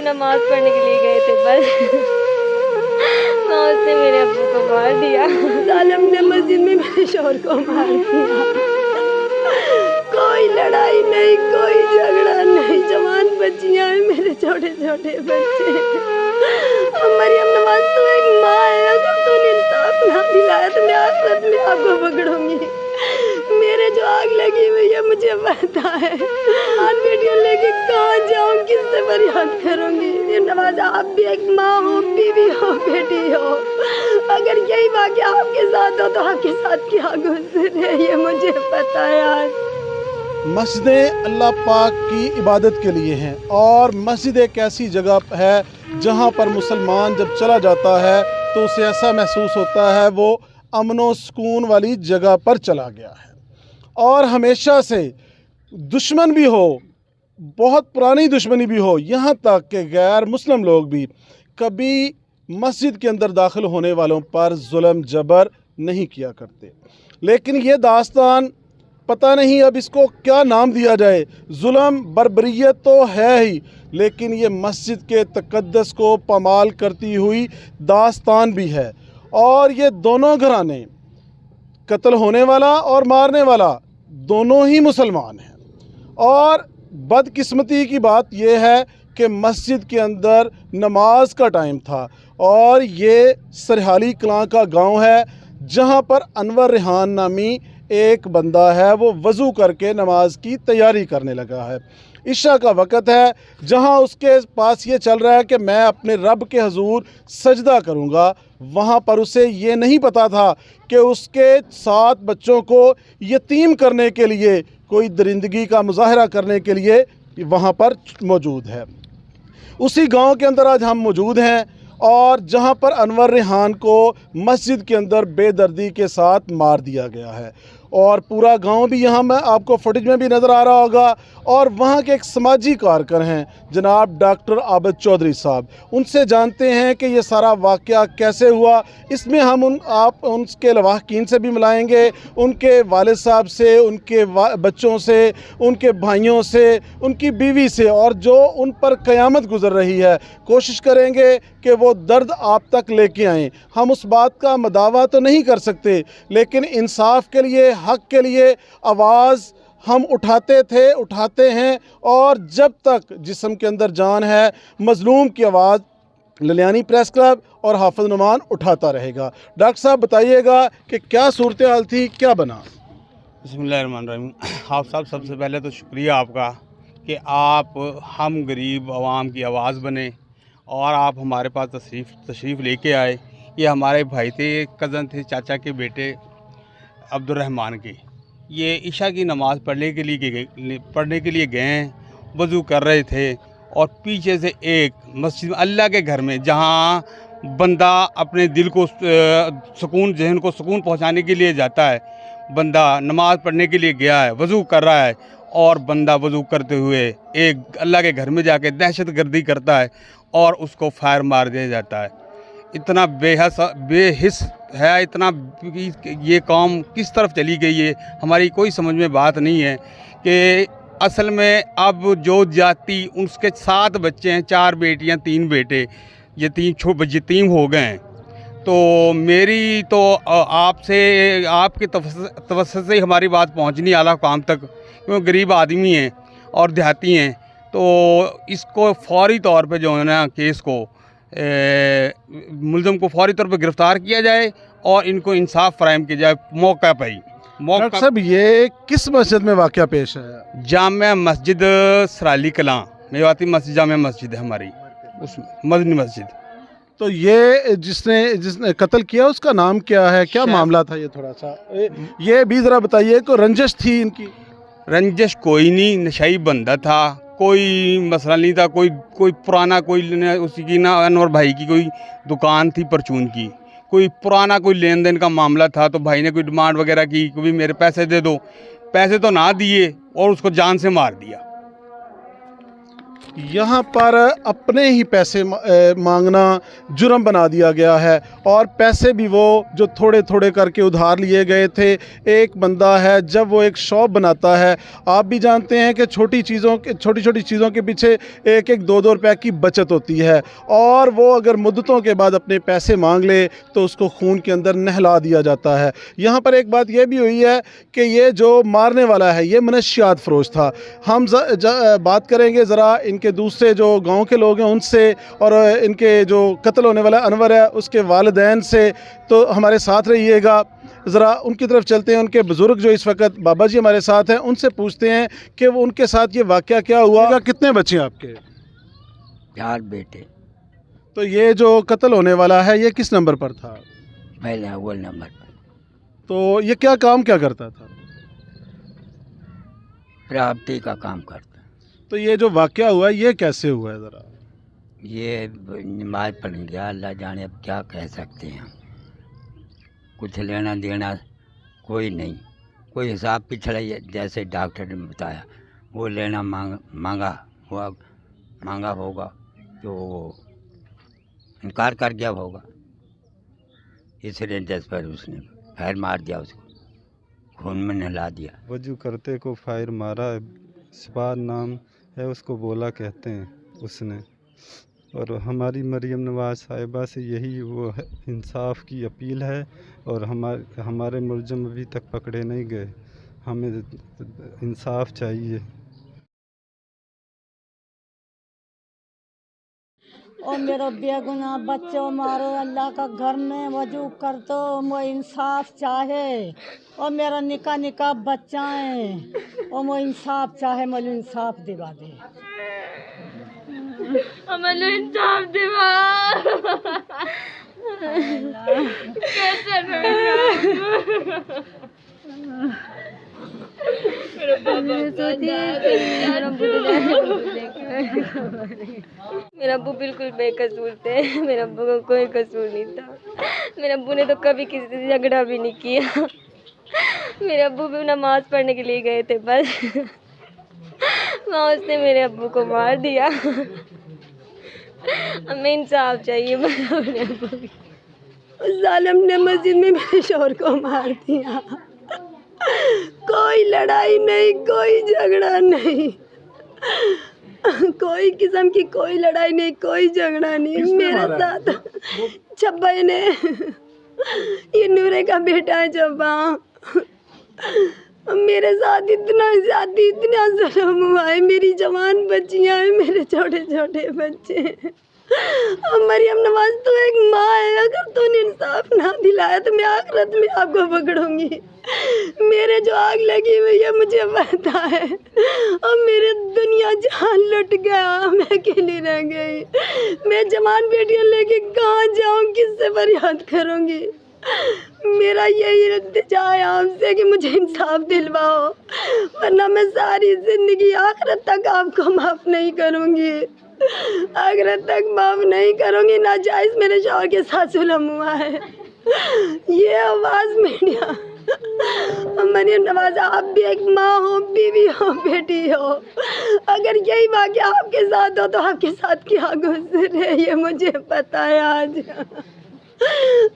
नमाज पढ़ने के लिए गए थे बस वहाँ उसने मेरे अब्बू को मार दिया। जालिम ने मस्जिद में मेरे शोहर को मार दिया। कोई लड़ाई नहीं, कोई झगड़ा नहीं, जवान बच्चियां हैं, मेरे छोटे छोटे बच्चे। और मरियम नवाज तो एक माँ है, अगर तूने इंसाफ ना दिलाया तो मैं आखिरत में आपको पकड़ूंगी। मेरे जो आग लगी हुई है मुझे पता है, आज वीडियो लेके कहाँ जाऊँ, किससे फरियाद करूँगी। ये नवाज आप भी एक माँ हो, बीवी हो, बेटी हो, अगर यही वाक़या आपके साथ हो तो आपके साथ क्या गुजरे ये मुझे पता है। आज मस्जिदें अल्लाह पाक की इबादत के लिए हैं और मस्जिद एक ऐसी जगह है जहाँ पर मुसलमान जब चला जाता है तो उसे ऐसा महसूस होता है वो अमन व सुकून वाली जगह पर चला गया है। और हमेशा से दुश्मन भी हो, बहुत पुरानी दुश्मनी भी हो, यहाँ तक कि गैर मुस्लिम लोग भी कभी मस्जिद के अंदर दाखिल होने वालों पर जुल्म जबर नहीं किया करते। लेकिन ये दास्तान पता नहीं अब इसको क्या नाम दिया जाए, जुल्म बर्बरियत तो है ही, लेकिन ये मस्जिद के तकद्दस को पामाल करती हुई दास्तान भी है। और ये दोनों घराने, कत्ल होने वाला और मारने वाला, दोनों ही मुसलमान हैं। और बदकिस्मती की बात यह है कि मस्जिद के अंदर नमाज का टाइम था और ये सरहाली कलां का गांव है जहां पर अनवर रेहान नामी एक बंदा है, वो वज़ू करके नमाज की तैयारी करने लगा है। इशा का वक़्त है जहां उसके पास ये चल रहा है कि मैं अपने रब के हजूर सजदा करूंगा। वहां पर उसे ये नहीं पता था कि उसके 7 बच्चों को यतीम करने के लिए कोई दरिंदगी का मुजाहरा करने के लिए वहां पर मौजूद है। उसी गांव के अंदर आज हम मौजूद हैं और जहां पर अनवर रेहान को मस्जिद के अंदर बेदर्दी के साथ मार दिया गया है और पूरा गांव भी यहाँ में आपको फुटेज में भी नज़र आ रहा होगा। और वहाँ के एक समाजी कारकर हैं जनाब डॉक्टर आबिद चौधरी साहब, उनसे जानते हैं कि ये सारा वाक़या कैसे हुआ। इसमें हम उनके लवाहकीन से भी मिलाएंगे, उनके वालिद साहब से, उनके बच्चों से, उनके भाइयों से, उनकी बीवी से, और जो उन पर क़यामत गुज़र रही है। कोशिश करेंगे कि वो दर्द आप तक लेके आएँ। हम उस बात का मदावा तो नहीं कर सकते, लेकिन इंसाफ के लिए, हक़ के लिए आवाज़ हम उठाते थे, उठाते हैं, और जब तक जिस्म के अंदर जान है मज़लूम की आवाज़ ललियानी प्रेस क्लब और हाफ़िज़ नुमान उठाता रहेगा। डॉक्टर साहब बताइएगा कि क्या सूरत हाल थी, क्या बना? बिस्मिल्लाहिर्रहमानिर्रहीम। आप साहब सबसे पहले तो शुक्रिया आपका कि आप हम गरीब आवाम की आवाज़ बने और आप हमारे पास तशरीफ़ लेके आए। ये हमारे भाई थे, कज़न थे, चाचा के बेटे अब्दुर्रहमान के। ये इशा की नमाज़ पढ़ने के लिए गए हैं, वज़ू कर रहे थे और पीछे से एक मस्जिद अल्लाह के घर में, जहाँ बंदा अपने दिल को सुकून, जहन को सुकून पहुँचाने के लिए जाता है, बंदा नमाज़ पढ़ने के लिए गया है, वज़ू कर रहा है, और बंदा वज़ू करते हुए एक अल्लाह के घर में जाके दहशत गर्दी करता है और उसको फायर मार दिया जाता है। इतना बेहिस है, इतना ये कौम किस तरफ चली गई है, हमारी कोई समझ में बात नहीं है कि असल में अब जो जाति, उसके 7 बच्चे हैं, 4 बेटियां 3 बेटे, यतीम हो गए हैं। तो मेरी तो आपसे, आपके तवस्सुत से हमारी बात पहुंचनी आला काम तक, क्योंकि गरीब आदमी हैं और देहाती हैं। तो इसको फौरी तौर पे जो है ना, केस को मुलज़म को फौरी तौर पे गिरफ़्तार किया जाए और इनको इंसाफ फराहम किया जाए मौका पर ही। डॉक्टर साहब, ये किस मस्जिद में वाक़या पेश है? जामिया मस्जिद सराली कलां, मेवाती मस्जिद, जामिया मस्जिद है हमारी, उसमें मदनी मस्जिद। तो ये जिसने कत्ल किया उसका नाम क्या है, क्या मामला था? ये थोड़ा सा ये भी ज़रा बताइए। को रंजिश थी इनकी? रंजिश कोई नहीं, नशाई बंदा था, कोई मसला नहीं था, कोई पुराना, कोई उसी की ना अनवर भाई की कोई दुकान थी परचून की, कोई पुराना कोई लेन देन का मामला था। तो भाई ने कोई डिमांड वगैरह की कि मेरे पैसे दे दो, पैसे तो ना दिए और उसको जान से मार दिया। यहाँ पर अपने ही पैसे मांगना जुर्म बना दिया गया है, और पैसे भी वो जो थोड़े थोड़े करके उधार लिए गए थे। एक बंदा है, जब वो एक शॉप बनाता है, आप भी जानते हैं कि छोटी छोटी चीज़ों के पीछे एक एक 2-2 रुपए की बचत होती है, और वो अगर मुद्दतों के बाद अपने पैसे मांग ले तो उसको खून के अंदर नहला दिया जाता है। यहाँ पर एक बात ये भी हुई है कि ये जो मारने वाला है ये मनशियात फ़रोश था। हम बात करेंगे ज़रा इनके दूसरे जो गांव के लोग हैं उनसे, और इनके जो कत्ल होने वाला अनवर है उसके वालिदैन से। तो हमारे साथ रहिएगा, ज़रा उनकी तरफ चलते हैं। उनके बुज़ुर्ग जो इस वक्त बाबा जी हमारे साथ हैं, उनसे पूछते हैं कि वो उनके साथ ये वाक़या क्या हुआ। कितने बच्चे हैं आपके? 4 बेटे। तो ये जो कत्ल होने वाला है ये किस नंबर पर था? पहले अव्वल नंबर पर। तो ये क्या करता था? प्राप्ति का काम करता। तो ये जो वाक़या हुआ है ये कैसे हुआ है ज़रा? ये नमाज पढ़ गया, अल्लाह जाने अब क्या कह सकते हैं। कुछ लेना देना कोई नहीं, कोई हिसाब पिछड़ा जैसे डॉक्टर ने बताया वो लेना मांगा होगा तो वो इनकार कर गया होगा, इसलिए जिस पर उसने फायर मार दिया, उसको खून में नहला दिया। वजू करते को फायर मारा, शबार नाम है उसको बोला कहते हैं उसने। और हमारी मरियम नवाज साहिबा से यही वो है, इंसाफ की अपील है। और हमारे मुलज़िम अभी तक पकड़े नहीं गए, हमें इंसाफ चाहिए। और मेरा बेगुनाह बच्चों मारो अल्लाह का घर में वजू कर दो, वो इंसाफ चाहे। और मेरा निका बच्चा है और वो इंसाफ चाहे, मुझे इंसाफ दिवा दे, हमें इंसाफ दिवा। कैसे मेरा अब्बू बिल्कुल बेकसूर थे, मेरे अब्बू को कोई कसूर नहीं था। मेरे अब्बू ने तो कभी किसी से झगड़ा भी नहीं किया। मेरे अब्बू भी नमाज पढ़ने के लिए गए थे, बस वहाँ उसने मेरे अब्बू को मार दिया। हमें इंसाफ चाहिए बस अपने अब्बू की। उस जालिम ने मस्जिद में मेरे शौहर को मार दिया। कोई लड़ाई नहीं, कोई झगड़ा नहीं, कोई किस्म की कोई लड़ाई नहीं, कोई झगड़ा नहीं। मेरे साथ छब्बा ने, ये नूरे का बेटा है छब्बा, मेरे साथ इतना जुल्म हुआ है। मेरी जवान बच्चियां हैं, मेरे छोटे छोटे बच्चे हैं। मरियम नवाज तो एक माँ है, अगर तूने इंसाफ ना दिलाया तो मैं आखिरत में आपको पकड़ूंगी। मेरे जो आग लगी हुई है मुझे पता है, और मेरे दुनिया जहान लुट गया, मैं अकेली रह गई। मैं जवान बेटियां लेके कहाँ जाऊँ, किससे फरियाद करूँगी। मेरा यही इल्तिजा है आपसे कि मुझे इंसाफ दिलवाओ, वरना मैं सारी ज़िंदगी आखिरत तक आपको माफ़ नहीं करूँगी, आखिरत तक माफ़ नहीं करूँगी। नाजायज़ मेरे शौहर के साथ जुल्म हुआ है। ये आवाज़ मीडिया, मरियम नवाज आप भी एक माँ हो, बीवी हो, बेटी हो, अगर यही वाक़या आपके साथ हो तो आपके साथ क्या गुज़रे ये मुझे पता है। आज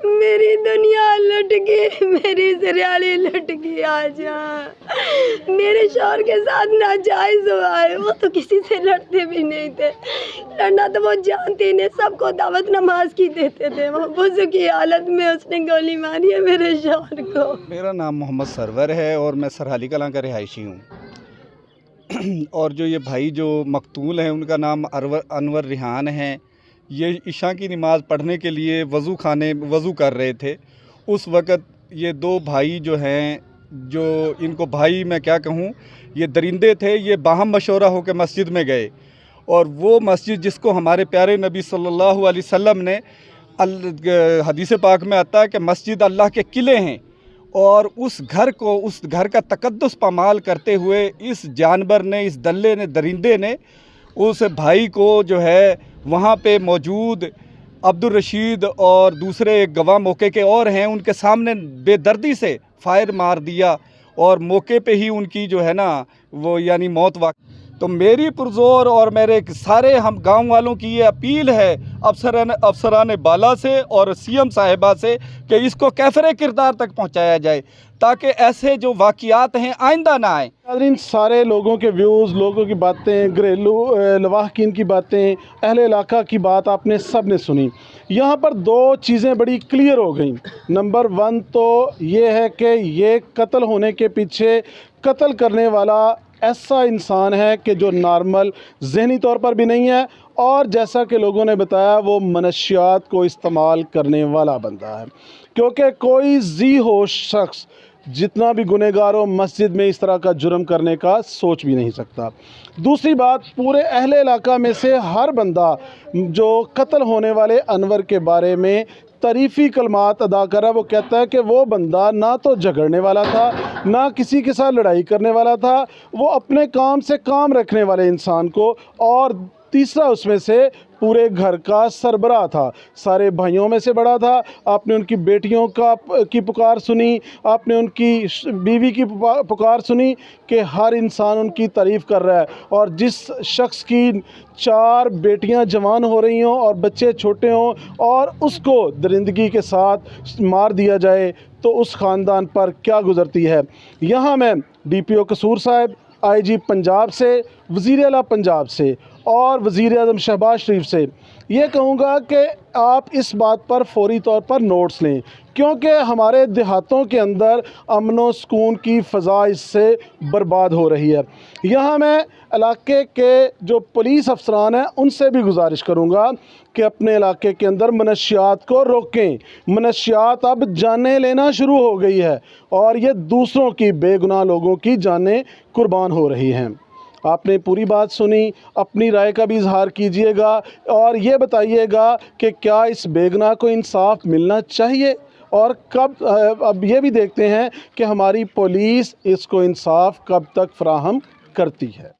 मेरी दुनिया लुट गई, मेरी सरियाली लुट गई। आज मेरे शौहर के साथ नाजायज़ हुआ है। वो तो किसी से लड़ते भी नहीं थे, लड़ना तो वो जानते नहीं, सबको दावत नमाज की देते थे। वो वज़ू की हालत में उसने गोली मारी है मेरे शौहर को। मेरा नाम मोहम्मद सरवर है और मैं सरहाली कलां का रिहायशी हूँ। और जो ये भाई जो मकतूल हैं उनका नाम अनवर रिहान है। ये इशा की नमाज़ पढ़ने के लिए वज़ू कर रहे थे। उस वक़्त ये 2 भाई जो हैं, जो इनको भाई मैं क्या कहूँ, ये दरिंदे थे, ये बाहम मशवरा होकर मस्जिद में गए। और वो मस्जिद जिसको हमारे प्यारे नबी सल्लल्लाहु अलैहि वसल्लम ने हदीस पाक में आता है कि मस्जिद अल्लाह के किले हैं, और उस घर का तकद्दुस पामाल करते हुए इस जानवर ने, इस दल्ले ने, दरिंदे ने उस भाई को जो है वहाँ पे मौजूद अब्दुल रशीद और दूसरे एक गवाह मौके के और हैं, उनके सामने बेदर्दी से फायर मार दिया और मौके पे ही उनकी जो है ना वो यानी मौत तो मेरी पुरजोर और मेरे सारे हम गांव वालों की ये अपील है अफसरान बाला से और सीएम साहिबा से कि इसको कैफरे किरदार तक पहुंचाया जाए ताकि ऐसे जो वाक़ियात हैं आइंदा ना आए। नाज़रीन, सारे लोगों के व्यूज़, लोगों की बातें, घरेलू लवाहकीन की बातें, अहले इलाका की बात आपने सब ने सुनी। यहाँ पर दो चीज़ें बड़ी क्लियर हो गई। नंबर 1 तो ये है कि ये कत्ल होने के पीछे कत्ल करने वाला ऐसा इंसान है कि जो नॉर्मल ज़हनी तौर पर भी नहीं है, और जैसा कि लोगों ने बताया वो मनशियात को इस्तेमाल करने वाला बंदा है, क्योंकि कोई जी होश शख्स जितना भी गुनहगार हो मस्जिद में इस तरह का जुर्म करने का सोच भी नहीं सकता। दूसरी बात, पूरे अहले इलाका में से हर बंदा जो कत्ल होने वाले अनवर के बारे में तारीफ़ी कलमात अदा कर रहा है, वो कहता है कि वो बंदा ना तो झगड़ने वाला था, ना किसी के साथ लड़ाई करने वाला था, वो अपने काम से काम रखने वाले इंसान को, और तीसरा उसमें से पूरे घर का सरबराह था, सारे भाइयों में से बड़ा था। आपने उनकी बेटियों की पुकार सुनी, आपने उनकी बीवी की पुकार सुनी कि हर इंसान उनकी तारीफ़ कर रहा है, और जिस शख्स की 4 बेटियां जवान हो रही हों और बच्चे छोटे हों और उसको दरिंदगी के साथ मार दिया जाए तो उस ख़ानदान पर क्या गुज़रती है। यहाँ मैं DPO कसूर साहब, IG पंजाब से, वज़ीर आला पंजाब से और वज़ीर आज़म शहबाज शरीफ से ये कहूँगा कि आप इस बात पर फौरी तौर पर नोट्स लें, क्योंकि हमारे देहातों के अंदर अमन व सुकून की फ़ज़ा इससे बर्बाद हो रही है। यहाँ मैं इलाके के जो पुलिस अफसरान हैं उनसे भी गुजारिश करूँगा कि अपने इलाके के अंदर मनशियात को रोकें। मनशियात अब जानें लेना शुरू हो गई है और ये दूसरों की, बेगुनाह लोगों की जानें कुर्बान हो रही हैं। आपने पूरी बात सुनी, अपनी राय का भी इजहार कीजिएगा और ये बताइएगा कि क्या इस बेगुनाह को इंसाफ मिलना चाहिए और कब। अब ये भी देखते हैं कि हमारी पुलिस इसको इंसाफ कब तक फराहम करती है।